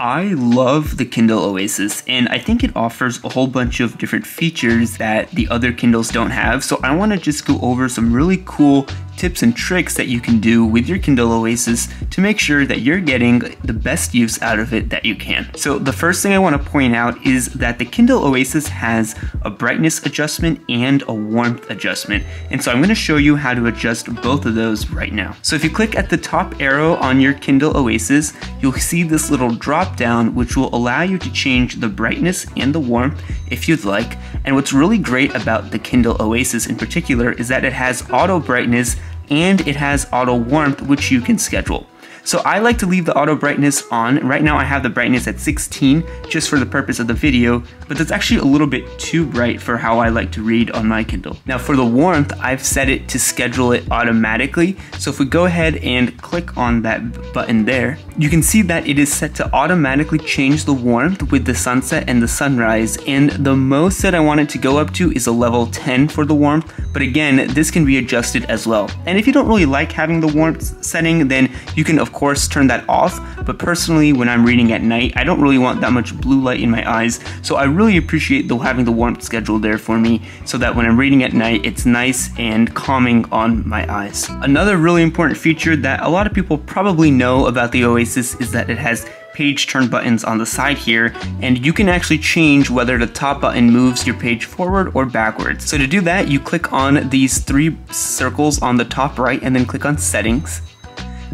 I love the Kindle Oasis, and I think it offers a whole bunch of different features that the other Kindles don't have, so I want to just go over some really cool tips and tricks that you can do with your Kindle Oasis to make sure that you're getting the best use out of it that you can. So the first thing I want to point out is that the Kindle Oasis has a brightness adjustment and a warmth adjustment, and so I'm going to show you how to adjust both of those right now. So if you click at the top arrow on your Kindle Oasis, you'll see this little drop down which will allow you to change the brightness and the warmth if you'd like. And what's really great about the Kindle Oasis in particular is that it has auto brightness and it has auto warmth, which you can schedule. So I like to leave the auto brightness on. Right now I have the brightness at 16 just for the purpose of the video, but that's actually a little bit too bright for how I like to read on my Kindle. Now for the warmth, I've set it to schedule it automatically. So if we go ahead and click on that button there, you can see that it is set to automatically change the warmth with the sunset and the sunrise. And the most that I want it to go up to is a level 10 for the warmth. But again, this can be adjusted as well. And if you don't really like having the warmth setting, then you can of course turn that off. But personally, when I'm reading at night, I don't really want that much blue light in my eyes. So I really appreciate having the warmth scheduled there for me so that when I'm reading at night, it's nice and calming on my eyes. Another really important feature that a lot of people probably know about the Oasis is that it has page turn buttons on the side here, and you can actually change whether the top button moves your page forward or backwards. So to do that, you click on these three circles on the top right and then click on settings.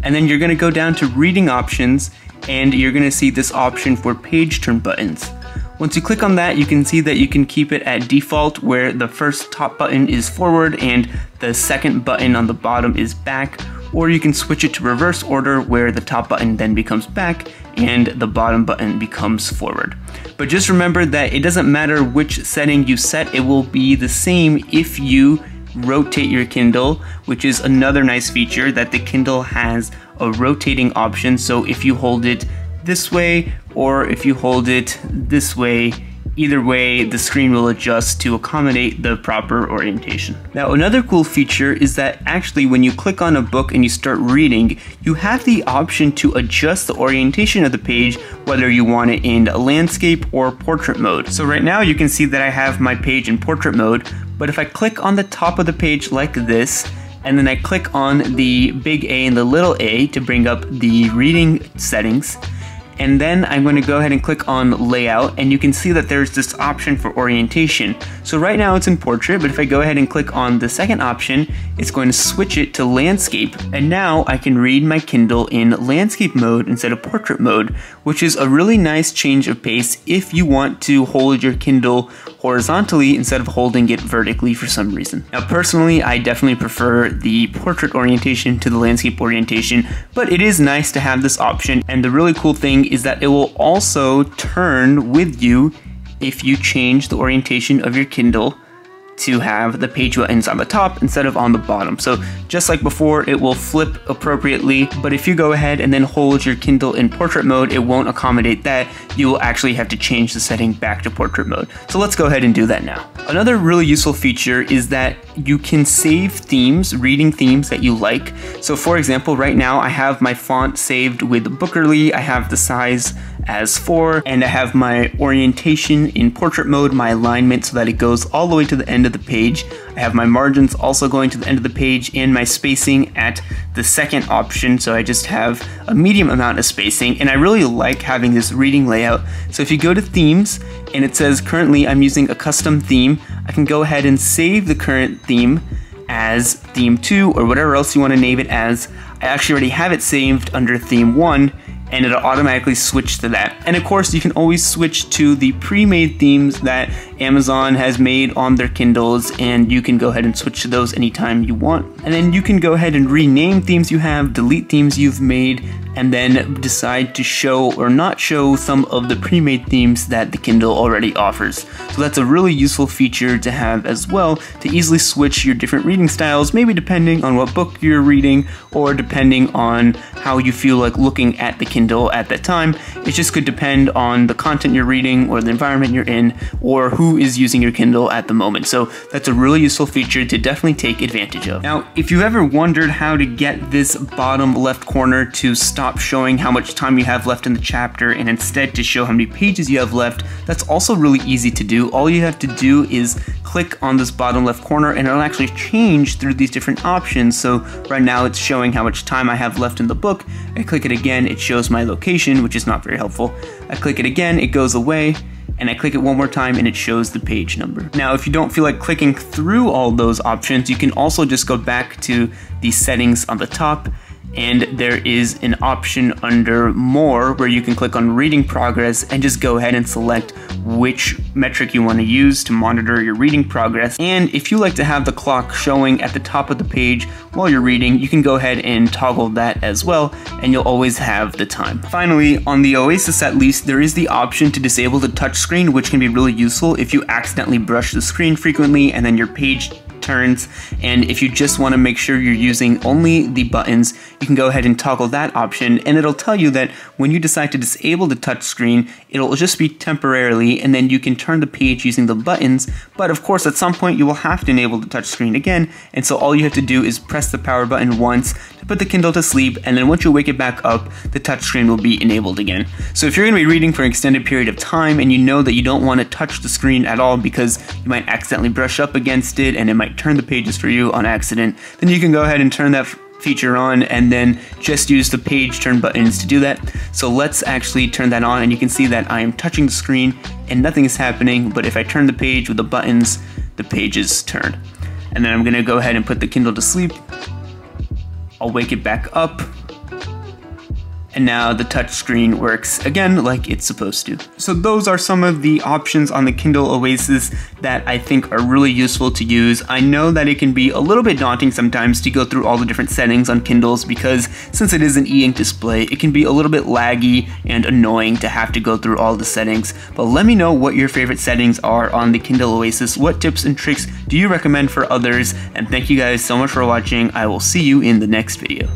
And then you're going to go down to reading options and you're going to see this option for page turn buttons. Once you click on that, you can see that you can keep it at default where the first top button is forward and the second button on the bottom is back, or you can switch it to reverse order where the top button then becomes back and the bottom button becomes forward. But just remember that it doesn't matter which setting you set, it will be the same if you rotate your Kindle, which is another nice feature that the Kindle has a rotating option. So if you hold it this way or if you hold it this way, either way, the screen will adjust to accommodate the proper orientation. Now, another cool feature is that actually when you click on a book and you start reading, you have the option to adjust the orientation of the page, whether you want it in landscape or portrait mode. So right now you can see that I have my page in portrait mode, but if I click on the top of the page like this, and then I click on the big A and the little a to bring up the reading settings, and then I'm going to go ahead and click on layout, and you can see that there's this option for orientation. So right now it's in portrait, but if I go ahead and click on the second option, it's going to switch it to landscape. And now I can read my Kindle in landscape mode instead of portrait mode, which is a really nice change of pace if you want to hold your Kindle horizontally instead of holding it vertically for some reason. Now personally, I definitely prefer the portrait orientation to the landscape orientation, but it is nice to have this option. And the really cool thing is that it will also turn with you if you change the orientation of your Kindle to have the page buttons on the top instead of on the bottom. So just like before, it will flip appropriately, but if you go ahead and then hold your Kindle in portrait mode, it won't accommodate that. You will actually have to change the setting back to portrait mode. So let's go ahead and do that now. Another really useful feature is that you can save themes, reading themes that you like. So for example, right now I have my font saved with Bookerly, I have the size as 4, and I have my orientation in portrait mode, my alignment so that it goes all the way to the end of the page. I have my margins also going to the end of the page and my spacing at the second option, so I just have a medium amount of spacing, and I really like having this reading layout. So if you go to themes and it says currently I'm using a custom theme, I can go ahead and save the current theme as theme 2 or whatever else you want to name it as. I actually already have it saved under theme 1, and it'll automatically switch to that. And of course, you can always switch to the pre-made themes that Amazon has made on their Kindles, and you can go ahead and switch to those anytime you want. And then you can go ahead and rename themes you have, delete themes you've made, and then decide to show or not show some of the pre-made themes that the Kindle already offers. So that's a really useful feature to have as well, to easily switch your different reading styles, maybe depending on what book you're reading or depending on how you feel like looking at the Kindle at that time. It just could depend on the content you're reading or the environment you're in or who is using your Kindle at the moment. So that's a really useful feature to definitely take advantage of. Now, if you've ever wondered how to get this bottom left corner to stop showing how much time you have left in the chapter and instead to show how many pages you have left, that's also really easy to do. All you have to do is click on this bottom left corner and it'll actually change through these different options. So right now it's showing how much time I have left in the book. I click it again, it shows my location, which is not very helpful. I click it again, it goes away, and I click it one more time and it shows the page number. Now, if you don't feel like clicking through all those options, you can also just go back to the settings on the top, and there is an option under More where you can click on Reading Progress and just go ahead and select which metric you want to use to monitor your reading progress. And if you like to have the clock showing at the top of the page while you're reading, you can go ahead and toggle that as well, and you'll always have the time. Finally, on the Oasis at least, there is the option to disable the touch screen, which can be really useful if you accidentally brush the screen frequently and then your page turns. And if you just want to make sure you're using only the buttons, you can go ahead and toggle that option, and it'll tell you that when you decide to disable the touch screen, it'll just be temporarily, and then you can turn the page using the buttons. But of course, at some point you will have to enable the touch screen again, and so all you have to do is press the power button once to put the Kindle to sleep, and then once you wake it back up, the touch screen will be enabled again. So if you're going to be reading for an extended period of time and you know that you don't want to touch the screen at all because you might accidentally brush up against it and it might turn the pages for you on accident, then you can go ahead and turn that feature on and then just use the page turn buttons to do that. So let's actually turn that on, and you can see that I am touching the screen and nothing is happening, but if I turn the page with the buttons, the pages turn. And then I'm going to go ahead and put the Kindle to sleep. I'll wake it back up, and now the touch screen works again like it's supposed to. So those are some of the options on the Kindle Oasis that I think are really useful to use. I know that it can be a little bit daunting sometimes to go through all the different settings on Kindles because since it is an e-ink display, it can be a little bit laggy and annoying to have to go through all the settings. But let me know what your favorite settings are on the Kindle Oasis. What tips and tricks do you recommend for others? And thank you guys so much for watching. I will see you in the next video.